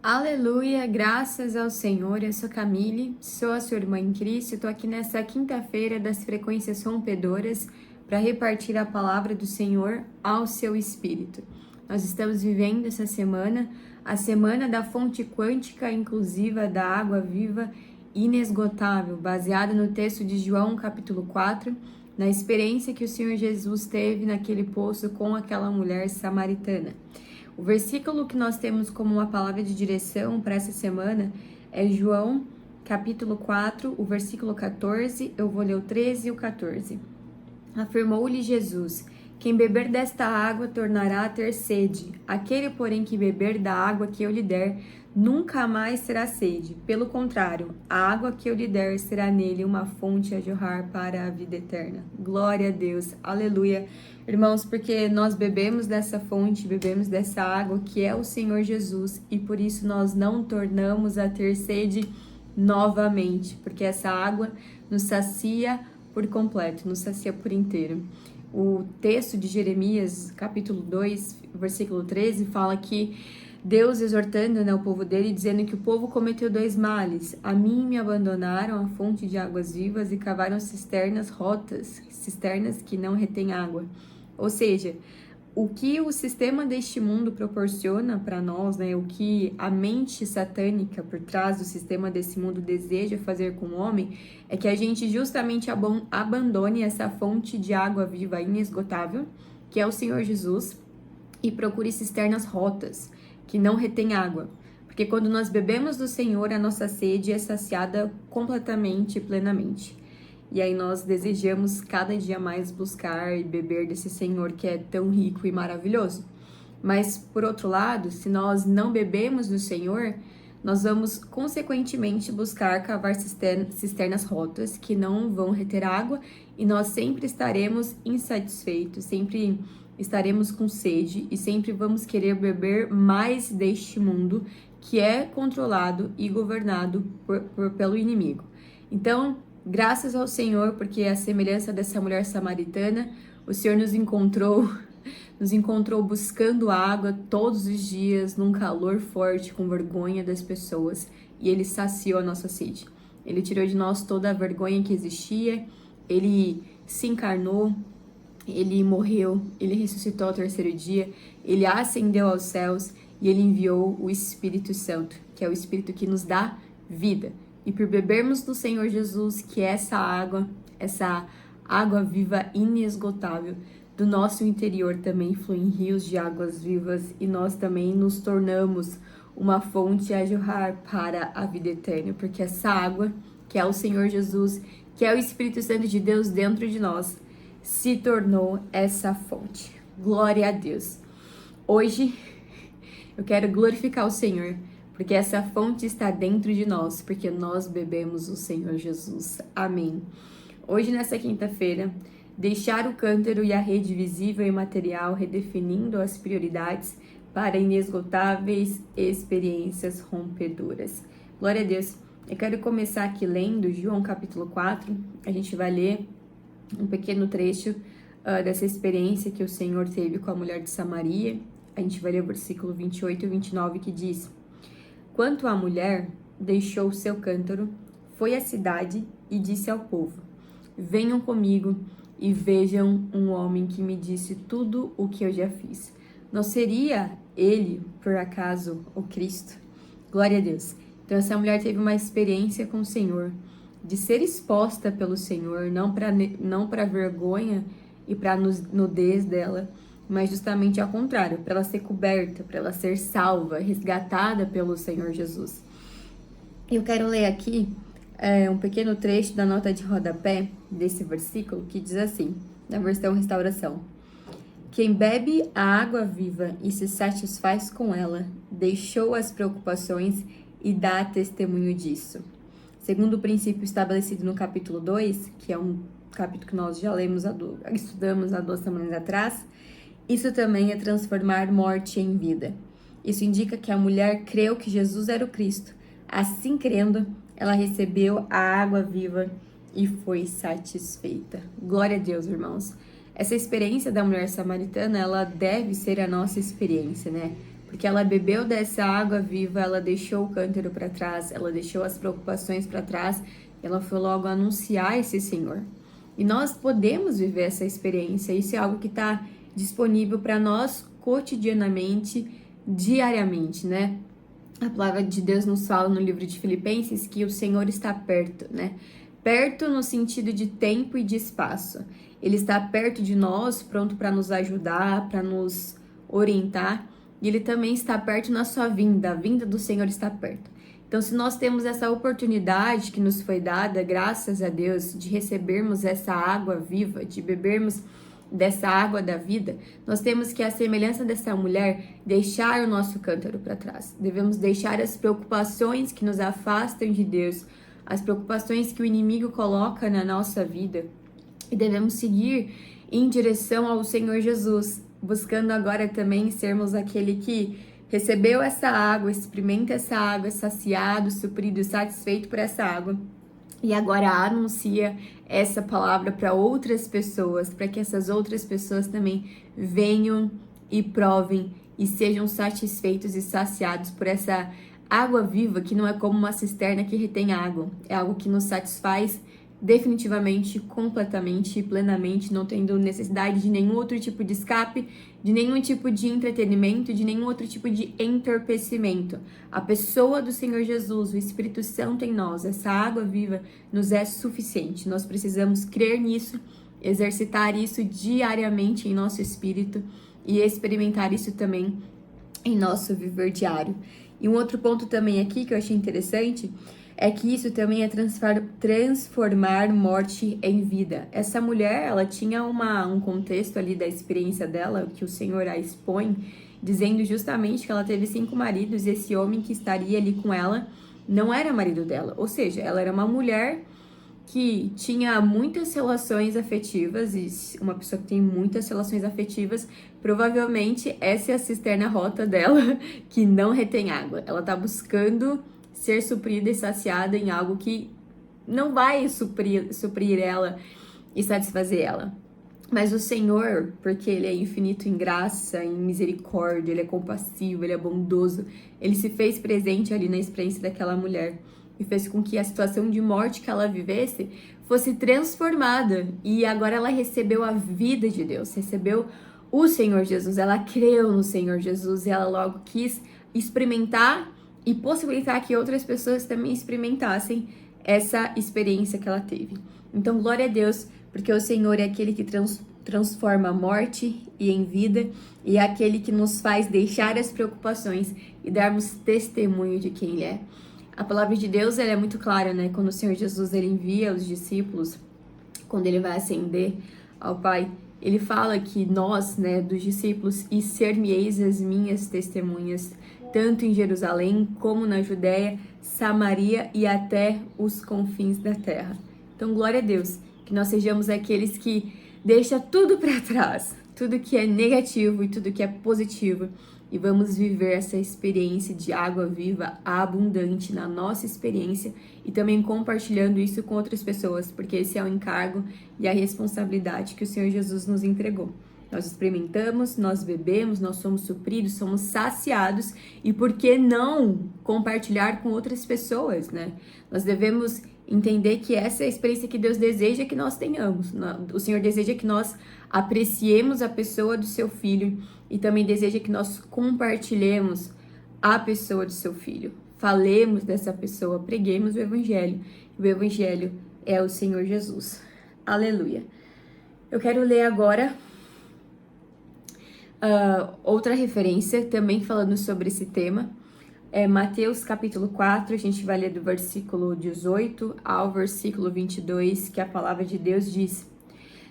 Aleluia, graças ao Senhor. Eu sou Camille, sou a sua irmã em Cristo. Estou aqui nessa quinta-feira das frequências rompedoras para repartir a palavra do Senhor ao seu espírito. Nós estamos vivendo essa semana, a semana da fonte quântica inclusiva da água viva inesgotável, baseada no texto de João capítulo 4, na experiência que o Senhor Jesus teve naquele poço com aquela mulher samaritana. O versículo que nós temos como uma palavra de direção para essa semana é João, capítulo 4, o versículo 14, eu vou ler o 13 e o 14. Afirmou-lhe Jesus: quem beber desta água tornará a ter sede. Aquele, porém, que beber da água que eu lhe der, nunca mais terá sede. Pelo contrário, a água que eu lhe der será nele uma fonte a jorrar para a vida eterna. Glória a Deus, aleluia. Irmãos, porque nós bebemos dessa fonte, bebemos dessa água que é o Senhor Jesus, e por isso nós não tornamos a ter sede novamente, porque essa água nos sacia por completo, nos sacia por inteiro. O texto de Jeremias, capítulo 2, versículo 13, fala que Deus exortando o povo dele, dizendo que o povo cometeu dois males. A mim me abandonaram a fonte de águas vivas e cavaram cisternas rotas, cisternas que não retêm água. Ou seja, o que o sistema deste mundo proporciona para nós, o que a mente satânica por trás do sistema desse mundo deseja fazer com o homem, é que a gente justamente abandone essa fonte de água viva inesgotável, que é o Senhor Jesus, e procure cisternas rotas, que não retêm água. Porque quando nós bebemos do Senhor, a nossa sede é saciada completamente e plenamente. E aí nós desejamos cada dia mais buscar e beber desse Senhor que é tão rico e maravilhoso. Mas, por outro lado, se nós não bebemos do Senhor, nós vamos, consequentemente, buscar cavar cisternas rotas que não vão reter água e nós sempre estaremos insatisfeitos, sempre estaremos com sede e sempre vamos querer beber mais deste mundo que é controlado e governado pelo inimigo. Então, graças ao Senhor, porque a semelhança dessa mulher samaritana, o Senhor nos encontrou buscando água todos os dias, num calor forte, com vergonha das pessoas, e Ele saciou a nossa sede. Ele tirou de nós toda a vergonha que existia, Ele se encarnou, Ele morreu, Ele ressuscitou ao terceiro dia, Ele ascendeu aos céus e Ele enviou o Espírito Santo, que é o Espírito que nos dá vida. E por bebermos do Senhor Jesus, que é essa água viva inesgotável, do nosso interior também fluem rios de águas vivas e nós também nos tornamos uma fonte a jorrar para a vida eterna, porque essa água, que é o Senhor Jesus, que é o Espírito Santo de Deus dentro de nós, se tornou essa fonte. Glória a Deus. Hoje eu quero glorificar o Senhor, porque essa fonte está dentro de nós, porque nós bebemos o Senhor Jesus. Amém. Hoje, nessa quinta-feira, deixar o cântaro e a rede visível e material, redefinindo as prioridades para inesgotáveis experiências rompedoras. Glória a Deus. Eu quero começar aqui lendo João capítulo 4. A gente vai ler um pequeno trecho dessa experiência que o Senhor teve com a mulher de Samaria. A gente vai ler o versículo 28 e 29 que diz: quanto à mulher, deixou seu cântaro, foi à cidade e disse ao povo: venham comigo e vejam um homem que me disse tudo o que eu já fiz. Não seria ele, por acaso, o Cristo? Glória a Deus. Então essa mulher teve uma experiência com o Senhor, de ser exposta pelo Senhor, não para a vergonha e para a nudez dela, mas justamente ao contrário, para ela ser coberta, para ela ser salva, resgatada pelo Senhor Jesus. Eu quero ler aqui um pequeno trecho da nota de rodapé desse versículo, que diz assim, na versão Restauração: quem bebe a água viva e se satisfaz com ela, deixou as preocupações e dá testemunho disso. Segundo o princípio estabelecido no capítulo 2, que é um capítulo que nós já estudamos há 2 semanas atrás, isso também é transformar morte em vida. Isso indica que a mulher creu que Jesus era o Cristo. Assim crendo, ela recebeu a água viva e foi satisfeita. Glória a Deus, irmãos. Essa experiência da mulher samaritana, ela deve ser a nossa experiência, porque ela bebeu dessa água viva, ela deixou o cântaro para trás, ela deixou as preocupações para trás, ela foi logo anunciar esse Senhor. E nós podemos viver essa experiência, isso é algo que está disponível para nós cotidianamente, diariamente, né? A palavra de Deus nos fala no livro de Filipenses que o Senhor está perto, né? Perto no sentido de tempo e de espaço. Ele está perto de nós, pronto para nos ajudar, para nos orientar. E Ele também está perto na sua vinda. A vinda do Senhor está perto. Então, se nós temos essa oportunidade que nos foi dada, graças a Deus, de recebermos essa água viva, de bebermos dessa água da vida, nós temos que, à semelhança dessa mulher, deixar o nosso cântaro para trás. Devemos deixar as preocupações que nos afastam de Deus, as preocupações que o inimigo coloca na nossa vida, e devemos seguir em direção ao Senhor Jesus, buscando agora também sermos aquele que recebeu essa água, experimenta essa água, é saciado, suprido, satisfeito por essa água, e agora anuncia essa palavra para outras pessoas, para que essas outras pessoas também venham e provem e sejam satisfeitos e saciados por essa água viva, que não é como uma cisterna que retém água, é algo que nos satisfaz definitivamente, completamente e plenamente, não tendo necessidade de nenhum outro tipo de escape, de nenhum tipo de entretenimento, de nenhum outro tipo de entorpecimento. A pessoa do Senhor Jesus, o Espírito Santo em nós, essa água viva nos é suficiente. Nós precisamos crer nisso, exercitar isso diariamente em nosso espírito e experimentar isso também em nosso viver diário. E um outro ponto também aqui que eu achei interessante é que isso também é transformar morte em vida. Essa mulher, ela tinha um contexto ali da experiência dela, que o Senhor a expõe, dizendo justamente que ela teve 5 maridos e esse homem que estaria ali com ela não era marido dela. Ou seja, ela era uma mulher que tinha muitas relações afetivas, e uma pessoa que tem muitas relações afetivas, provavelmente essa é a cisterna rota dela, que não retém água. Ela tá buscando ser suprida e saciada em algo que não vai suprir ela e satisfazer ela. Mas o Senhor, porque Ele é infinito em graça, em misericórdia, Ele é compassivo, Ele é bondoso, Ele se fez presente ali na experiência daquela mulher e fez com que a situação de morte que ela vivesse fosse transformada. E agora ela recebeu a vida de Deus, recebeu o Senhor Jesus, ela creu no Senhor Jesus e ela logo quis experimentar e possibilitar que outras pessoas também experimentassem essa experiência que ela teve. Então, glória a Deus, porque o Senhor é aquele que transforma a morte e em vida, e é aquele que nos faz deixar as preocupações e darmos testemunho de quem Ele é. A palavra de Deus, ela é muito clara, né? Quando o Senhor Jesus ele envia os discípulos, quando Ele vai ascender ao Pai, Ele fala que nós, né, dos discípulos, e ser-me-eis as minhas testemunhas, tanto em Jerusalém como na Judéia, Samaria e até os confins da terra. Então, glória a Deus, que nós sejamos aqueles que deixam tudo para trás, tudo que é negativo e tudo que é positivo, e vamos viver essa experiência de água viva abundante na nossa experiência e também compartilhando isso com outras pessoas, porque esse é o encargo e a responsabilidade que o Senhor Jesus nos entregou. Nós experimentamos, nós bebemos, nós somos supridos, somos saciados, e por que não compartilhar com outras pessoas, né? Nós devemos entender que essa é a experiência que Deus deseja que nós tenhamos. O Senhor deseja que nós apreciemos a pessoa do seu Filho e também deseja que nós compartilhemos a pessoa do seu Filho. Falemos dessa pessoa, preguemos o Evangelho. O Evangelho é o Senhor Jesus. Aleluia. Eu quero ler agora outra referência, também falando sobre esse tema. É Mateus capítulo 4, a gente vai ler do versículo 18 ao versículo 22, que a palavra de Deus diz: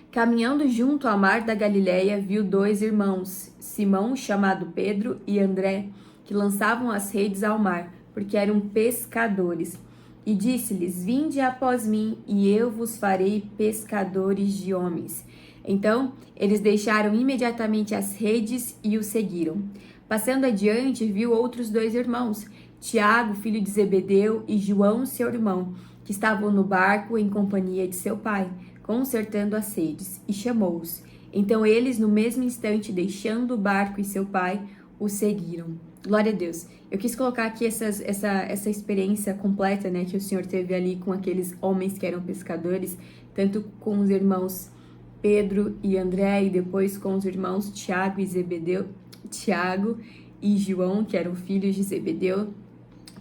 Caminhando junto ao mar da Galileia, viu 2 irmãos, Simão, chamado Pedro, e André, que lançavam as redes ao mar, porque eram pescadores. E disse-lhes: Vinde após mim, e eu vos farei pescadores de homens. Então, eles deixaram imediatamente as redes e o seguiram. Passando adiante, viu outros 2 irmãos, Tiago, filho de Zebedeu, e João, seu irmão, que estavam no barco em companhia de seu pai, consertando as redes, e chamou-os. Então eles, no mesmo instante, deixando o barco e seu pai, o seguiram. Glória a Deus. Eu quis colocar aqui essa experiência completa, né, que o Senhor teve ali com aqueles homens que eram pescadores, tanto com os irmãos Pedro e André, e depois com os irmãos Tiago e João, que eram filhos de Zebedeu,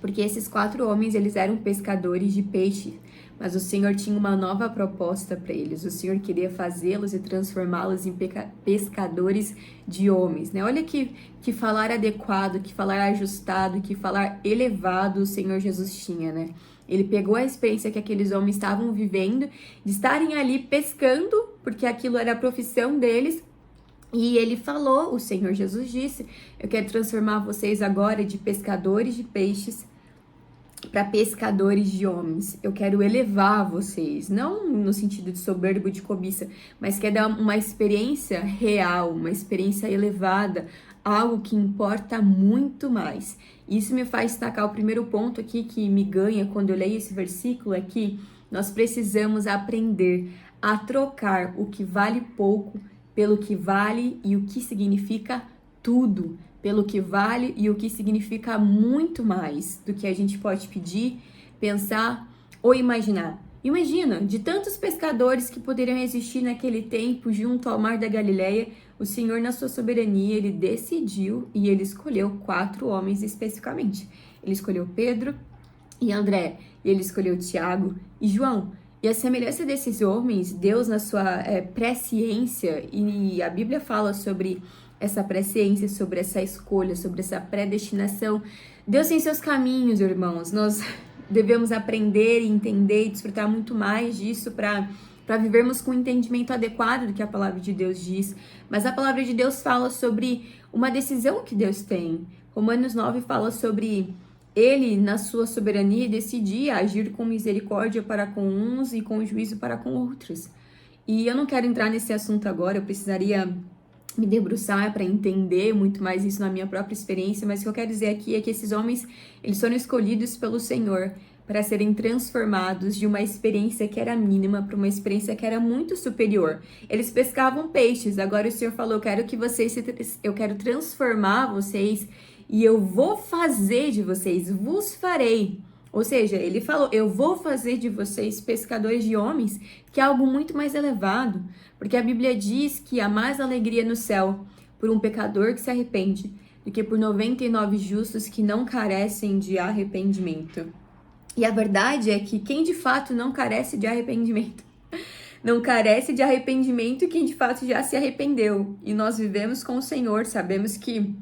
porque esses 4 homens, eles eram pescadores de peixe, mas o Senhor tinha uma nova proposta para eles. O Senhor queria fazê-los e transformá-los em pescadores de homens, né? Olha que falar adequado, que falar ajustado, que falar elevado o Senhor Jesus tinha, né? Ele pegou a experiência que aqueles homens estavam vivendo, de estarem ali pescando, porque aquilo era a profissão deles, e ele falou, o Senhor Jesus disse: eu quero transformar vocês agora de pescadores de peixes para pescadores de homens. Eu quero elevar vocês, não no sentido de soberbo, de cobiça, mas quer dar uma experiência real, uma experiência elevada, algo que importa muito mais. Isso me faz destacar o primeiro ponto aqui que me ganha quando eu leio esse versículo, é que nós precisamos aprender a trocar o que vale pouco pelo que vale e o que significa tudo, pelo que vale e o que significa muito mais do que a gente pode pedir, pensar ou imaginar. Imagina, de tantos pescadores que poderiam existir naquele tempo junto ao mar da Galileia, o Senhor, na sua soberania, ele decidiu e ele escolheu 4 homens especificamente. Ele escolheu Pedro e André, e ele escolheu Tiago e João. E a semelhança desses homens, Deus, na sua presciência, e a Bíblia fala sobre essa presciência, sobre essa escolha, sobre essa predestinação. Deus tem seus caminhos, irmãos. Nós devemos aprender, entender e desfrutar muito mais disso para vivermos com o entendimento adequado do que a palavra de Deus diz. Mas a palavra de Deus fala sobre uma decisão que Deus tem. Romanos 9 fala sobre ele, na sua soberania, decidia agir com misericórdia para com uns e com juízo para com outros. E eu não quero entrar nesse assunto agora, eu precisaria me debruçar para entender muito mais isso na minha própria experiência, mas o que eu quero dizer aqui é que esses homens, eles foram escolhidos pelo Senhor para serem transformados de uma experiência que era mínima para uma experiência que era muito superior. Eles pescavam peixes, agora o Senhor falou: eu quero transformar vocês e eu vou fazer de vocês, vos farei. Ou seja, ele falou: eu vou fazer de vocês pescadores de homens, que é algo muito mais elevado, porque a Bíblia diz que há mais alegria no céu por um pecador que se arrepende do que por 99 justos que não carecem de arrependimento. E a verdade é que quem de fato não carece de arrependimento, não carece de arrependimento quem de fato já se arrependeu. E nós vivemos com o Senhor, sabemos que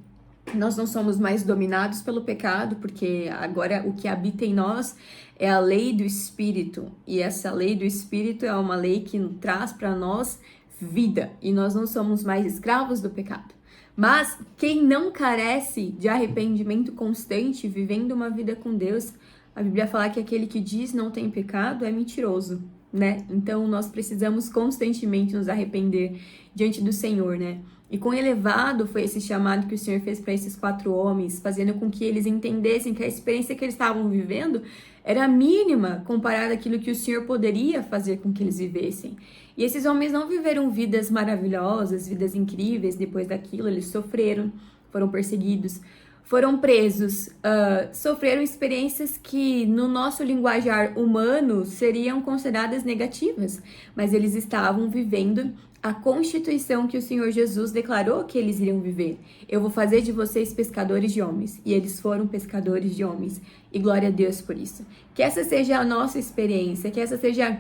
nós não somos mais dominados pelo pecado, porque agora o que habita em nós é a lei do Espírito. E essa lei do Espírito é uma lei que traz para nós vida. E nós não somos mais escravos do pecado. Mas quem não carece de arrependimento constante, vivendo uma vida com Deus, a Bíblia fala que aquele que diz não tem pecado é mentiroso, né? Então nós precisamos constantemente nos arrepender diante do Senhor, né? E quão elevado foi esse chamado que o Senhor fez para esses 4 homens, fazendo com que eles entendessem que a experiência que eles estavam vivendo era mínima comparada àquilo que o Senhor poderia fazer com que eles vivessem. E esses homens não viveram vidas maravilhosas, vidas incríveis depois daquilo. Eles sofreram, foram perseguidos, foram presos, sofreram experiências que no nosso linguajar humano seriam consideradas negativas, mas eles estavam vivendo a constituição que o Senhor Jesus declarou que eles iriam viver. Eu vou fazer de vocês pescadores de homens. E eles foram pescadores de homens. E glória a Deus por isso. Que essa seja a nossa experiência, que essa seja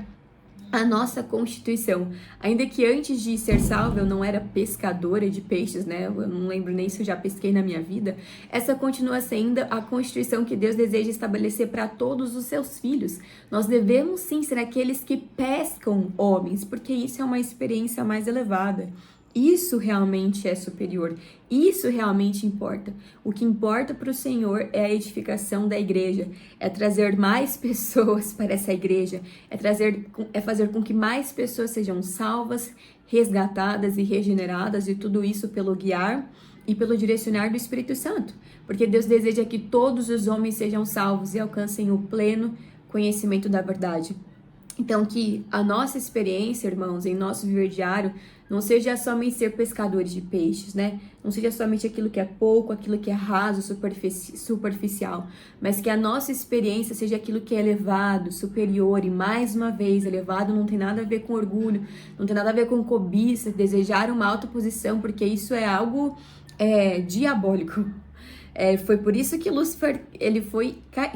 a nossa constituição. Ainda que antes de ser salva eu não era pescadora de peixes, né? Eu não lembro nem se eu já pesquei na minha vida. Essa continua sendo a constituição que Deus deseja estabelecer para todos os seus filhos. Nós devemos sim ser aqueles que pescam homens, porque isso é uma experiência mais elevada. Isso realmente é superior, isso realmente importa. O que importa para o Senhor é a edificação da igreja, é trazer mais pessoas para essa igreja, é fazer com que mais pessoas sejam salvas, resgatadas e regeneradas, e tudo isso pelo guiar e pelo direcionar do Espírito Santo, porque Deus deseja que todos os homens sejam salvos e alcancem o pleno conhecimento da verdade. Então, que a nossa experiência, irmãos, em nosso viver diário, não seja somente ser pescadores de peixes, né? Não seja somente aquilo que é pouco, aquilo que é raso, superficial, mas que a nossa experiência seja aquilo que é elevado, superior, e mais uma vez, elevado não tem nada a ver com orgulho, não tem nada a ver com cobiça, desejar uma alta posição, porque isso é algo diabólico. Foi por isso que Lúcifer,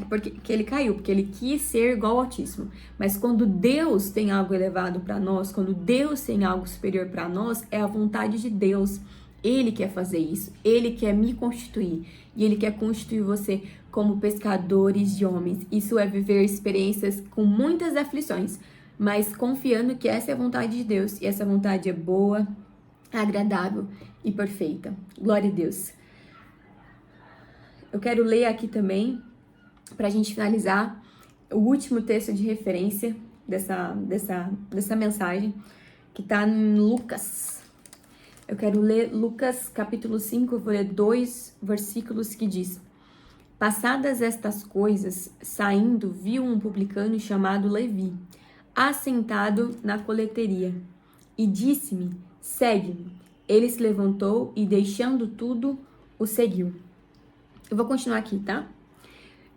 porque ele caiu, porque ele quis ser igual ao Altíssimo. Mas quando Deus tem algo elevado para nós, quando Deus tem algo superior para nós, é a vontade de Deus. Ele quer fazer isso, ele quer me constituir, e ele quer constituir você como pescadores de homens. Isso é viver experiências com muitas aflições, mas confiando que essa é a vontade de Deus, e essa vontade é boa, agradável e perfeita. Glória a Deus. Eu quero ler aqui também, para a gente finalizar, o último texto de referência dessa mensagem, que está em Lucas. Eu quero ler Lucas capítulo 5, eu vou ler 2 versículos que diz: Passadas estas coisas, saindo, viu um publicano chamado Levi, assentado na coleteria, e disse-me, segue-me. Ele se levantou e, deixando tudo, o seguiu. Eu vou continuar aqui, tá?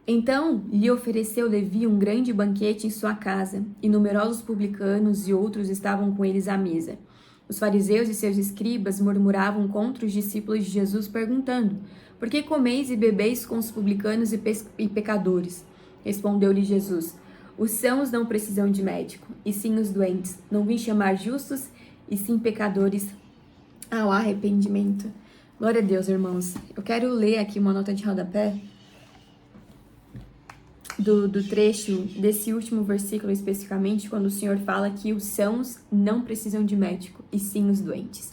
Então lhe ofereceu Levi um grande banquete em sua casa, e numerosos publicanos e outros estavam com eles à mesa. Os fariseus e seus escribas murmuravam contra os discípulos de Jesus, perguntando: Por que comeis e bebeis com os publicanos e pecadores? Respondeu-lhe Jesus: Os sãos não precisam de médico, e sim os doentes. Não vim chamar justos, e sim pecadores ao arrependimento. Glória a Deus, irmãos. Eu quero ler aqui uma nota de rodapé do trecho desse último versículo especificamente, quando o Senhor fala que os sãos não precisam de médico, e sim os doentes.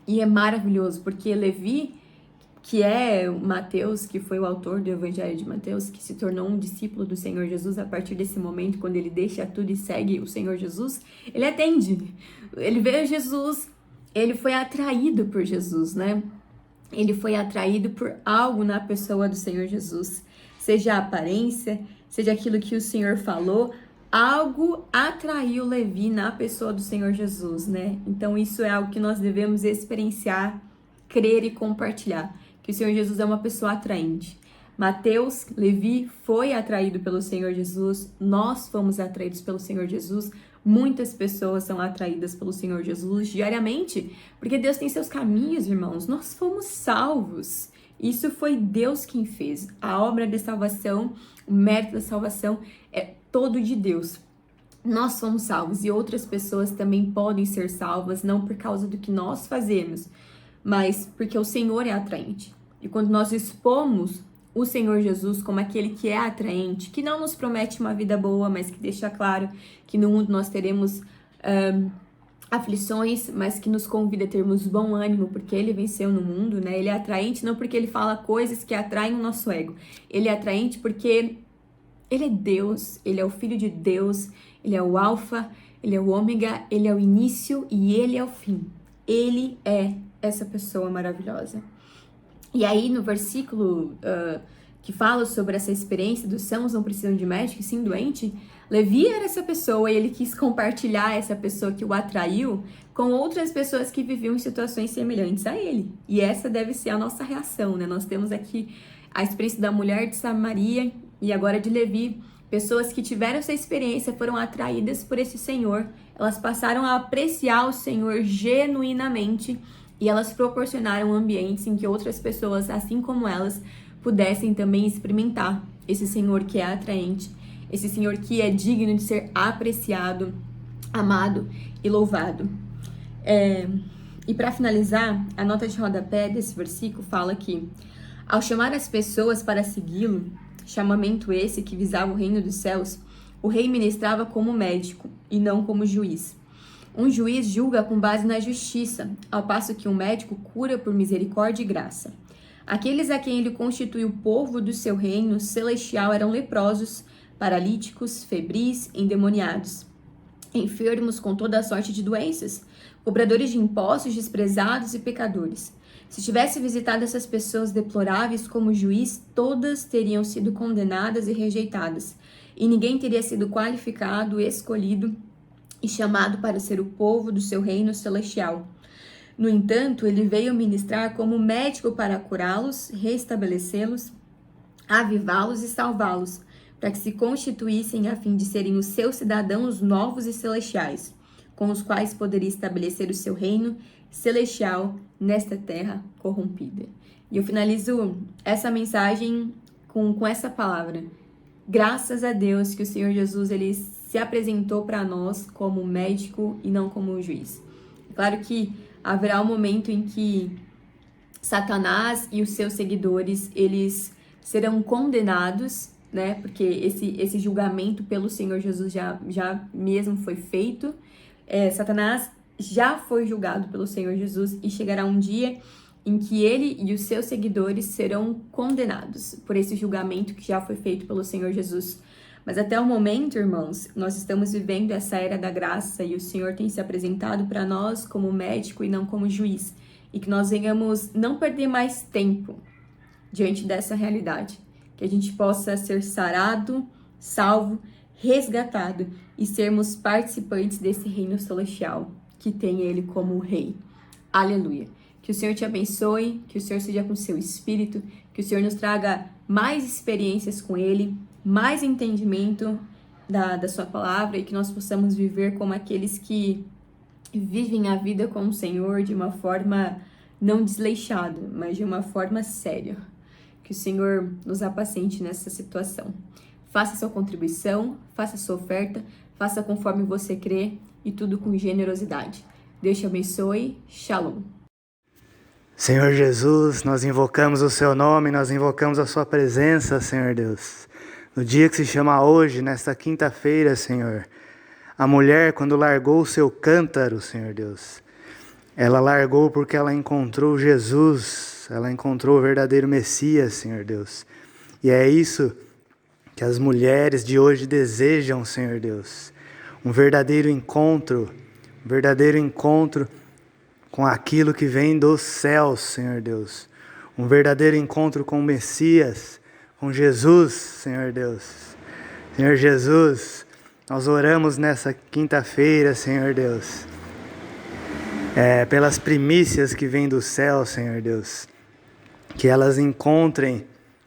E é maravilhoso, porque Levi, que é Mateus, que foi o autor do Evangelho de Mateus, que se tornou um discípulo do Senhor Jesus a partir desse momento, quando ele deixa tudo e segue o Senhor Jesus, ele atende. Ele vê Jesus, ele foi atraído por Jesus, né? Ele foi atraído por algo na pessoa do Senhor Jesus, seja a aparência, seja aquilo que o Senhor falou, algo atraiu Levi na pessoa do Senhor Jesus, né? Então isso é algo que nós devemos experienciar, crer e compartilhar, que o Senhor Jesus é uma pessoa atraente. Mateus, Levi foi atraído pelo Senhor Jesus, nós fomos atraídos pelo Senhor Jesus, muitas pessoas são atraídas pelo Senhor Jesus diariamente, porque Deus tem seus caminhos, irmãos. Nós fomos salvos. Isso foi Deus quem fez. A obra de salvação, o mérito da salvação é todo de Deus. Nós somos salvos e outras pessoas também podem ser salvas, não por causa do que nós fazemos, mas porque o Senhor é atraente. E quando nós expomos o Senhor Jesus como aquele que é atraente, que não nos promete uma vida boa, mas que deixa claro que no mundo nós teremos aflições, mas que nos convida a termos bom ânimo, porque ele venceu no mundo, né? Ele é atraente não porque ele fala coisas que atraem o nosso ego. Ele é atraente porque ele é Deus, ele é o Filho de Deus, ele é o Alfa, ele é o Ômega, ele é o início e ele é o fim. Ele é essa pessoa maravilhosa. E aí, no versículo que fala sobre essa experiência dos sãos não precisam de médico, e sim doente, Levi era essa pessoa e ele quis compartilhar essa pessoa que o atraiu com outras pessoas que viviam em situações semelhantes a ele. E essa deve ser a nossa reação, né? Nós temos aqui a experiência da mulher de Samaria e agora de Levi. Pessoas que tiveram essa experiência foram atraídas por esse Senhor. Elas passaram a apreciar o Senhor genuinamente e elas proporcionaram ambientes em que outras pessoas, assim como elas, pudessem também experimentar esse Senhor que é atraente, esse Senhor que é digno de ser apreciado, amado e louvado. E para finalizar, a nota de rodapé desse versículo fala que, ao chamar as pessoas para segui-lo, chamamento esse que visava o reino dos céus, o rei ministrava como médico e não como juiz. Um juiz julga com base na justiça, ao passo que um médico cura por misericórdia e graça. Aqueles a quem ele constituiu o povo do seu reino celestial eram leprosos, paralíticos, febris, endemoniados, enfermos com toda a sorte de doenças, cobradores de impostos, desprezados e pecadores. Se tivesse visitado essas pessoas deploráveis como juiz, todas teriam sido condenadas e rejeitadas, e ninguém teria sido qualificado, escolhido e chamado para ser o povo do seu reino celestial. No entanto, ele veio ministrar como médico para curá-los, restabelecê-los, avivá-los e salvá-los, para que se constituíssem a fim de serem os seus cidadãos novos e celestiais, com os quais poderia estabelecer o seu reino celestial nesta terra corrompida. E eu finalizo essa mensagem com essa palavra. Graças a Deus que o Senhor Jesus ele se apresentou para nós como médico e não como juiz. Claro que haverá um momento em que Satanás e os seus seguidores, eles serão condenados, né? Porque esse julgamento pelo Senhor Jesus já mesmo foi feito. Satanás já foi julgado pelo Senhor Jesus e chegará um dia em que ele e os seus seguidores serão condenados por esse julgamento que já foi feito pelo Senhor Jesus. Mas até o momento, irmãos, nós estamos vivendo essa era da graça e o Senhor tem se apresentado para nós como médico e não como juiz. E que nós venhamos não perder mais tempo diante dessa realidade. Que a gente possa ser sarado, salvo, resgatado e sermos participantes desse reino celestial que tem Ele como Rei. Aleluia. Que o Senhor te abençoe, que o Senhor seja com o seu espírito, que o Senhor nos traga mais experiências com Ele, mais entendimento da sua palavra e que nós possamos viver como aqueles que vivem a vida com o Senhor de uma forma não desleixada, mas de uma forma séria. Que o Senhor nos apacente nessa situação. Faça sua contribuição, faça sua oferta, faça conforme você crê e tudo com generosidade. Deus te abençoe. Shalom. Senhor Jesus, nós invocamos o Seu nome, nós invocamos a Sua presença, Senhor Deus. No dia que se chama hoje, nesta quinta-feira, Senhor, a mulher, quando largou o seu cântaro, Senhor Deus, ela largou porque ela encontrou Jesus, ela encontrou o verdadeiro Messias, Senhor Deus. E é isso que as mulheres de hoje desejam, Senhor Deus. Um verdadeiro encontro com aquilo que vem dos céus, Senhor Deus. Um verdadeiro encontro com o Messias, com Jesus, Senhor Deus. Senhor Jesus, nós oramos nessa quinta-feira, Senhor Deus, pelas primícias que vêm do céu, Senhor Deus. Que elas encontrem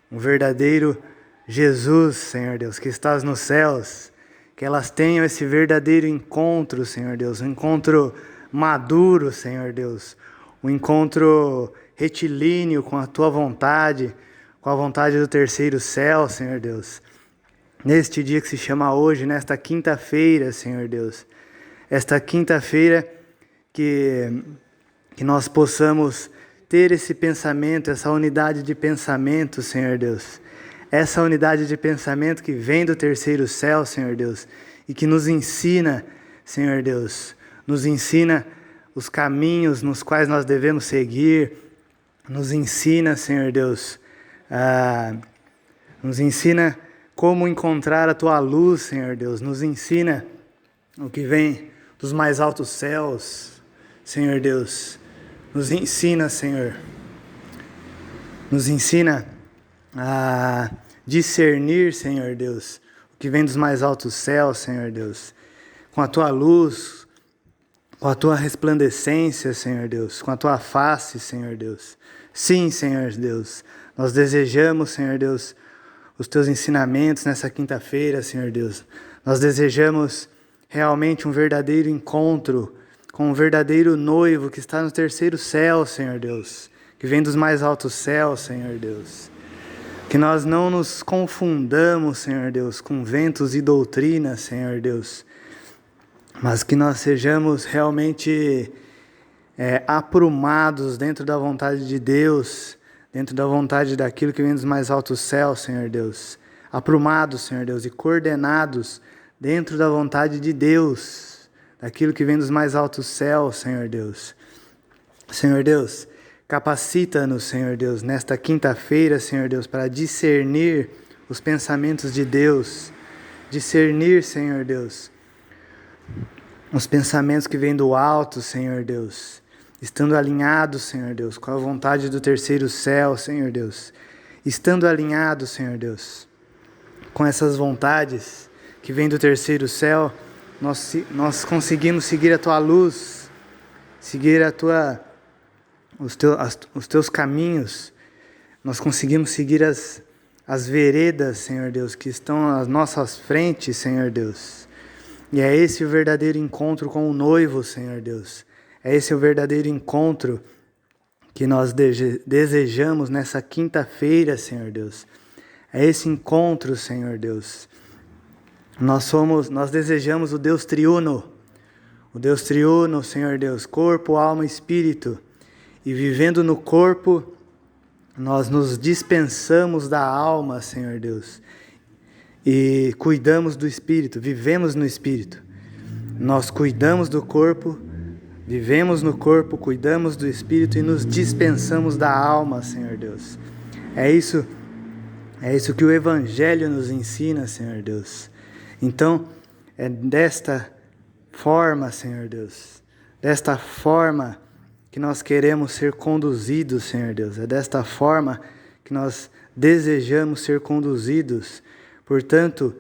um verdadeiro Jesus, Senhor Deus, que estás nos céus. Que elas tenham esse verdadeiro encontro, Senhor Deus, um encontro maduro, Senhor Deus, um encontro retilíneo com a Tua vontade, com a vontade do terceiro céu, Senhor Deus. Neste dia que se chama hoje, nesta quinta-feira, Senhor Deus, esta quinta-feira que nós possamos ter esse pensamento, essa unidade de pensamento, Senhor Deus, essa unidade de pensamento que vem do terceiro céu, Senhor Deus, e que nos ensina, Senhor Deus, nos ensina os caminhos nos quais nós devemos seguir, nos ensina, Senhor Deus, nos ensina como encontrar a Tua luz, Senhor Deus, nos ensina o que vem dos mais altos céus, Senhor Deus, nos ensina, Senhor, nos ensina a discernir, Senhor Deus, o que vem dos mais altos céus, Senhor Deus, com a Tua luz, com a Tua resplandecência, Senhor Deus, com a Tua face, Senhor Deus. Sim, Senhor Deus, nós desejamos, Senhor Deus, os Teus ensinamentos nessa quinta-feira, Senhor Deus. Nós desejamos realmente um verdadeiro encontro com um verdadeiro noivo que está no terceiro céu, Senhor Deus, que vem dos mais altos céus, Senhor Deus. Que nós não nos confundamos, Senhor Deus, com ventos e doutrinas, Senhor Deus, mas que nós sejamos realmente aprumados dentro da vontade de Deus, dentro da vontade daquilo que vem dos mais altos céus, Senhor Deus. Aprumados, Senhor Deus, e coordenados dentro da vontade de Deus, daquilo que vem dos mais altos céus, Senhor Deus. Senhor Deus, capacita-nos, Senhor Deus, nesta quinta-feira, Senhor Deus, para discernir os pensamentos de Deus, discernir, Senhor Deus, os pensamentos que vêm do alto, Senhor Deus, estando alinhados, Senhor Deus, com a vontade do terceiro céu, Senhor Deus, estando alinhados, Senhor Deus, com essas vontades que vêm do terceiro céu, nós conseguimos seguir a Tua luz, seguir os Teus caminhos, nós conseguimos seguir as veredas, Senhor Deus, que estão às nossas frentes, Senhor Deus. E é esse o verdadeiro encontro com o noivo, Senhor Deus. É esse o verdadeiro encontro que nós desejamos nessa quinta-feira, Senhor Deus. É esse encontro, Senhor Deus. Nós desejamos o Deus triuno, Senhor Deus, corpo, alma e espírito. E vivendo no corpo, nós nos dispensamos da alma, Senhor Deus, e cuidamos do espírito, vivemos no espírito. Nós cuidamos do corpo, vivemos no corpo, cuidamos do espírito e nos dispensamos da alma, Senhor Deus. É isso que o Evangelho nos ensina, Senhor Deus. Então, é desta forma, Senhor Deus, desta forma que nós queremos ser conduzidos, Senhor Deus. É desta forma que nós desejamos ser conduzidos. Portanto,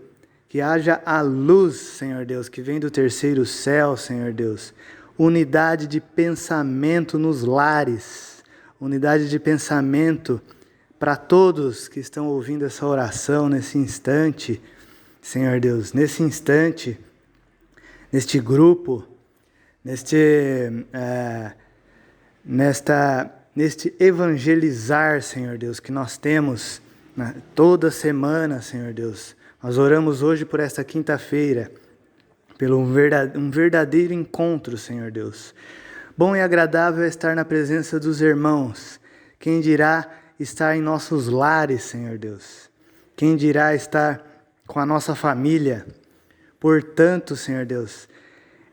que haja a luz, Senhor Deus, que vem do terceiro céu, Senhor Deus. Unidade de pensamento nos lares. Unidade de pensamento para todos que estão ouvindo essa oração nesse instante, Senhor Deus. Nesse instante, neste grupo, neste evangelizar, Senhor Deus, que nós temos toda semana, Senhor Deus. Nós oramos hoje por esta quinta-feira, pelo um verdadeiro encontro, Senhor Deus. Bom e agradável é estar na presença dos irmãos. Quem dirá estar em nossos lares, Senhor Deus? Quem dirá estar com a nossa família? Portanto, Senhor Deus,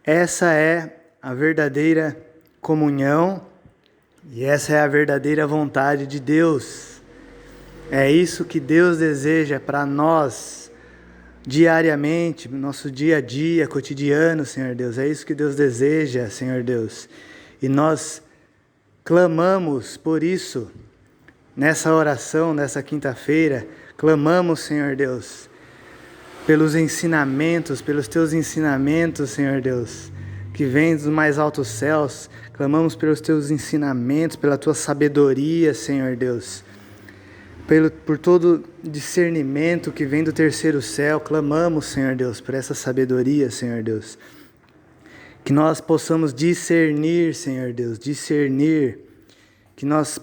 essa é a verdadeira comunhão. E essa é a verdadeira vontade de Deus. É isso que Deus deseja para nós, diariamente, no nosso dia a dia, cotidiano, Senhor Deus. É isso que Deus deseja, Senhor Deus. E nós clamamos por isso, nessa oração, nessa quinta-feira, clamamos, Senhor Deus, pelos ensinamentos, pelos Teus ensinamentos, Senhor Deus, que vem dos mais altos céus. Clamamos pelos Teus ensinamentos, pela Tua sabedoria, Senhor Deus. Por todo discernimento que vem do terceiro céu. Clamamos, Senhor Deus, por essa sabedoria, Senhor Deus. Que nós possamos discernir, Senhor Deus, discernir. Que nós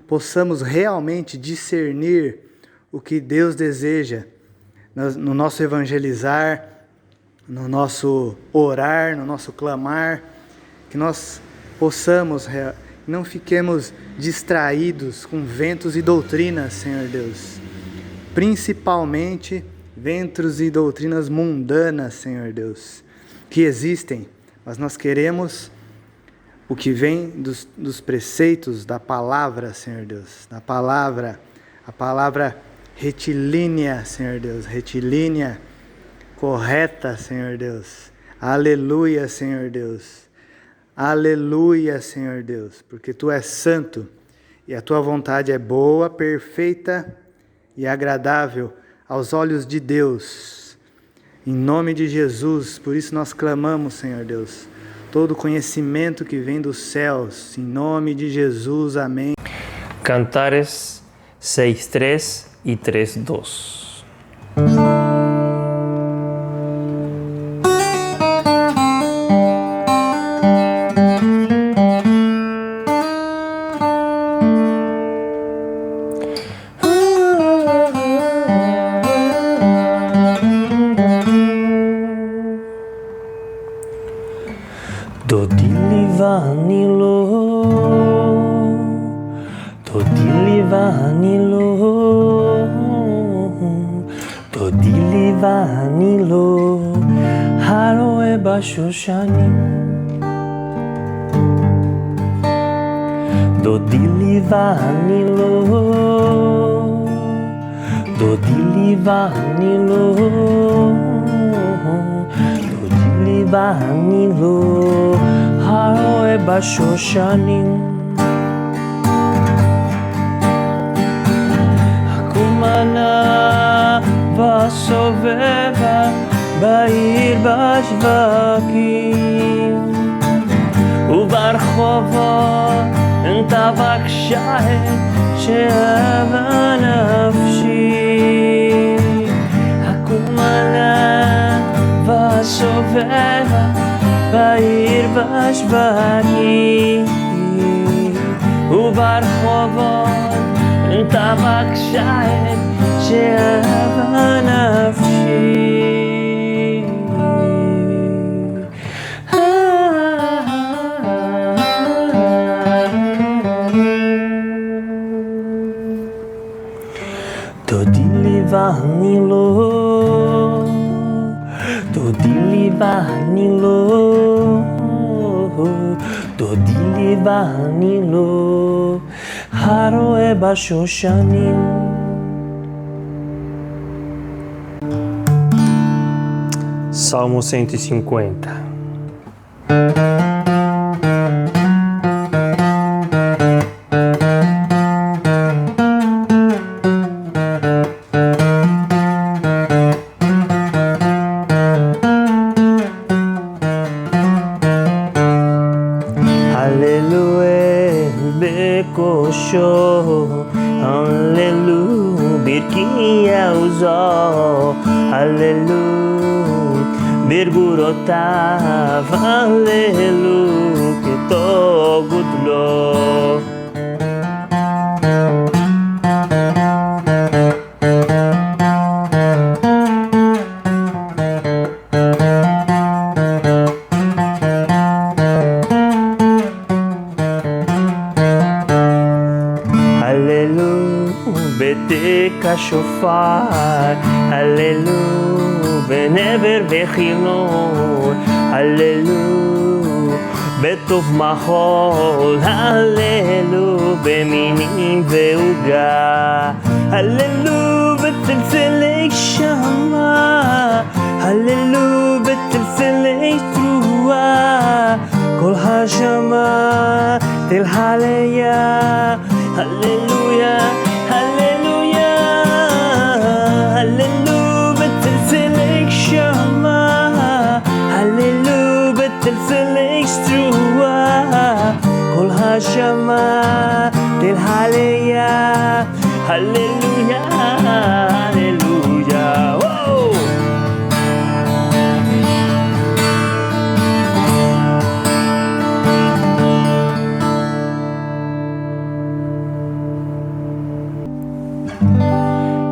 possamos realmente discernir o que Deus deseja no nosso evangelizar, no nosso orar, no nosso clamar. Que nós possamos, não fiquemos distraídos com ventos e doutrinas, Senhor Deus. Principalmente ventos e doutrinas mundanas, Senhor Deus, que existem, mas nós queremos o que vem dos preceitos da palavra, Senhor Deus, da palavra, a palavra retilínea, Senhor Deus, retilínea, correta, Senhor Deus. Aleluia, Senhor Deus. Aleluia, Senhor Deus, porque Tu és santo e a Tua vontade é boa, perfeita e agradável aos olhos de Deus. Em nome de Jesus, por isso nós clamamos, Senhor Deus, todo conhecimento que vem dos céus, em nome de Jesus, amém. Cantares 6:3 e 3:2. Shoshanim Dodi Livanilo הרואה בשושנים. הקומנה וסובבה בעיר בשווקים וברחובות תבק שחת שאהבה נפשי. הקומנה וסובבה בעיר בשווקים וברחובות תבק שחת שאהבה נפשי. תודי לי ואני לא, תודי לי ואני לא, תודי לי ואני לא, הרואה בשושנים. Salmo 150. Aleluia, bekosho, aleluia, birkia uzo, aleluia, birgurotav, aleluia, ketogutlo. בתק השופר, הללו, בנבר וחילון, הללו, בטוב מחול, הללו, במינים ועוגה, הללו, בצלצלי שמה, הללו, בצלצלי תרועה, כל השמה תל הליה, הללויה, הללויה, הללו בצלצלי שמה, הללו בצלצלי תרועה, כל השמה תל הליה, הללויה, הללויה.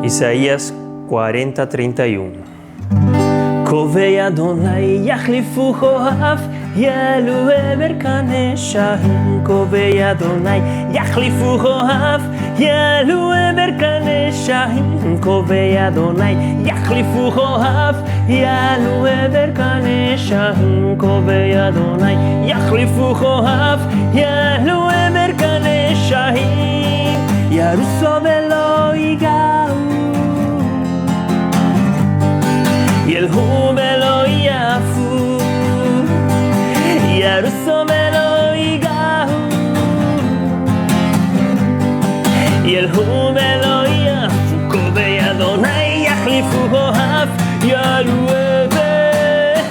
Isaías 40:31. קובע אדוני יחליפו כוכב, יעלו אברקני שחים. קובע אדוני יחליפו כוכב, יעלו אברקני שחים. קובע אדוני יחליפו כוכב, יעלו אברקני שחים. קובע אדוני יחליפו כוכב, יעלו אברקני שחים. ירוסו ולא ייגעו, ילכו ולא יעפו, ירוסו ולא ייגעו, ילכו ולא יעפו. קובע אדוני יחליפו כוכב, יעלו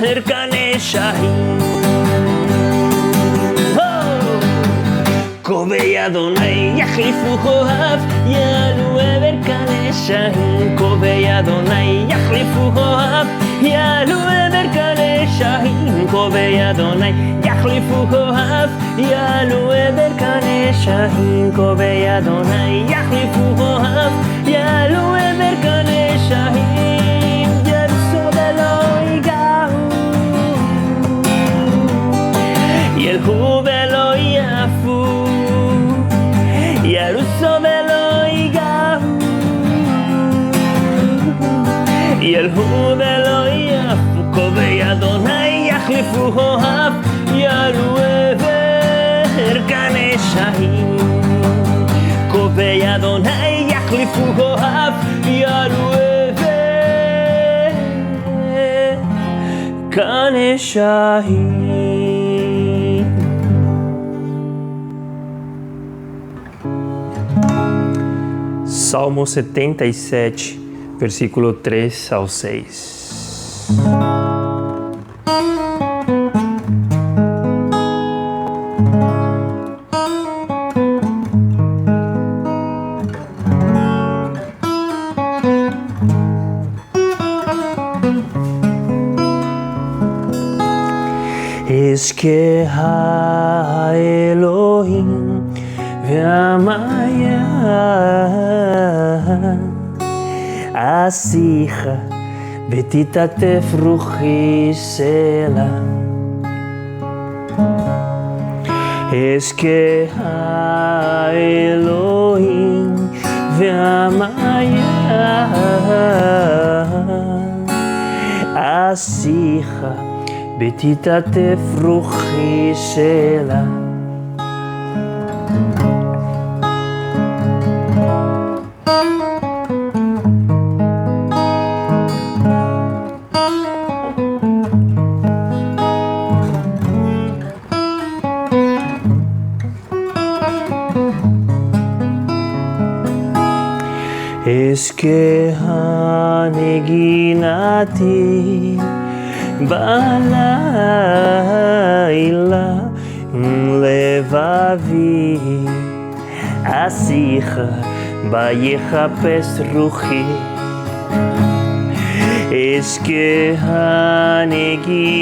אברקני שחים. קובע אדוני יחליפו כוכב, יעלו אברקני שחים. קובע אדוני יחליפו כוכב, יעלו אברקני שחים. קובע אדוני יחליפו כוכב, יעלו אברקני שחים. קובע אדוני יחליפו כוכב, יעלו אברקני שחים. ירוסו ולא ייגעו, ילכו ולא יעפו, ירוסו ולא ייגעו, ילכו ולא יעפו. קובע אדוני יחליפו כוכב, יעלו אברקני שחים. קובע אדוני יחליפו כוכב, יעלו אברקני שחים. Salmo 77, versículo 3 ao 6. אזכה האלוהים והמעיין, אשיך ותתעטף רוחי סלע. אזכה האלוהים והמעיין, אשיך ותתעטף רוחי סלע. אזכה הנגינתי בלילה לבבי, אשיך ויחפש רוחי. אזכה הנגינתי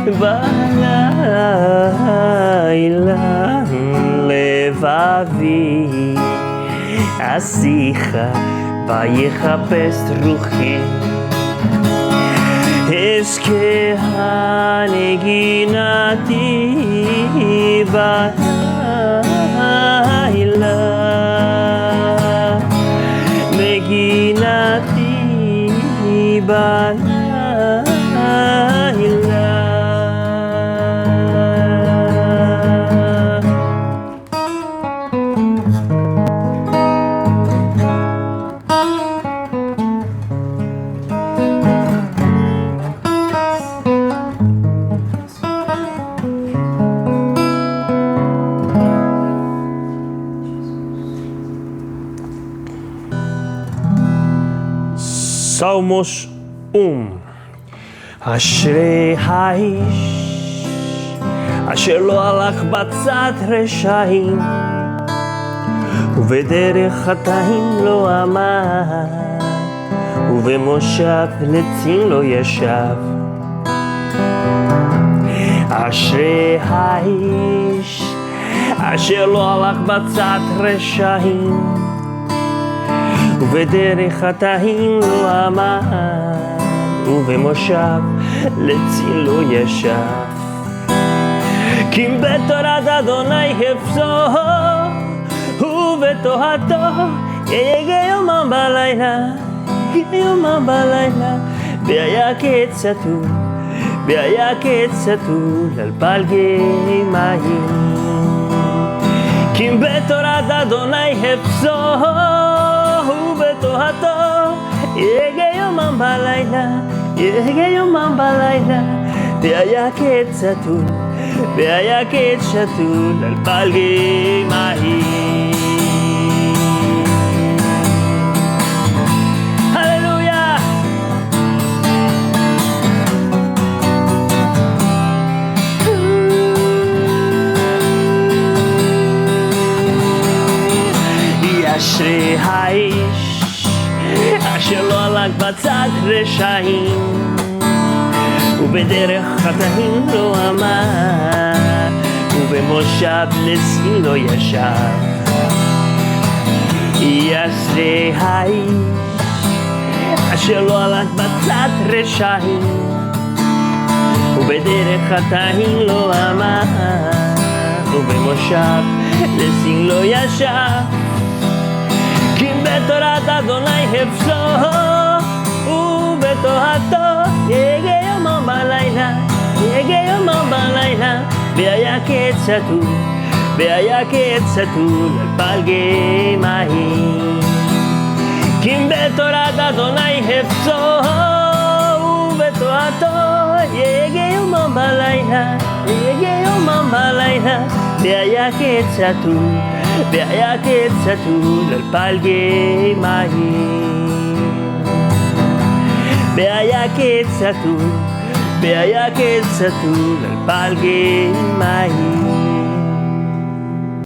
בלילה לבבי, אשיך ויחפש רוחי. אזכה הנגינתי בלילה, נגינתי בלילה. Salmos 1. אשרי האיש אשר לא הלך בצד רשעים, ובדרך חטאים לא עמד, ובמושב לצים לא ישב. אשרי האיש אשר לא הלך בצד רשעים, ובדרך חטאים לא עמד, ובמושב לצים לא ישב. כי אם בתורת אדוני חפצו, ובתורתו יהיה יומם בלילה, יומם בלילה. והיה כצאתו, והיה כצאתו על פלגי מים. כי אם בתורת אדוני חפצו, ובתורתו יהיה יומם בלילה, יהיה יומם בלילה. והיה כצאתו, והיה כצאתו על פלגי מים. הללויה. אשרי האיש אשר לא הלך בצד רשעים, ובדרך חטאים לא עמד, ובמושב לצים לא ישב. אשרי האיש אשר לא הלך בצד רשעים, ובדרך חטאים לא עמד, ובמושב לצים לא ישב. כי אם בתורת אדוני חפצו, ובתורתו יהיה יומם בלילה, יהיה יומם בלילה. והיה כצאתו, והיה כצאתו על פלגי מים. כי אם בתורת אדוני חפצו, ובתורתו יהיה יומם בלילה, יהיה יומם בלילה. והיה כצאתו, והיה כצלצול על פלגי מים. והיה כצלצול על פלגי מים.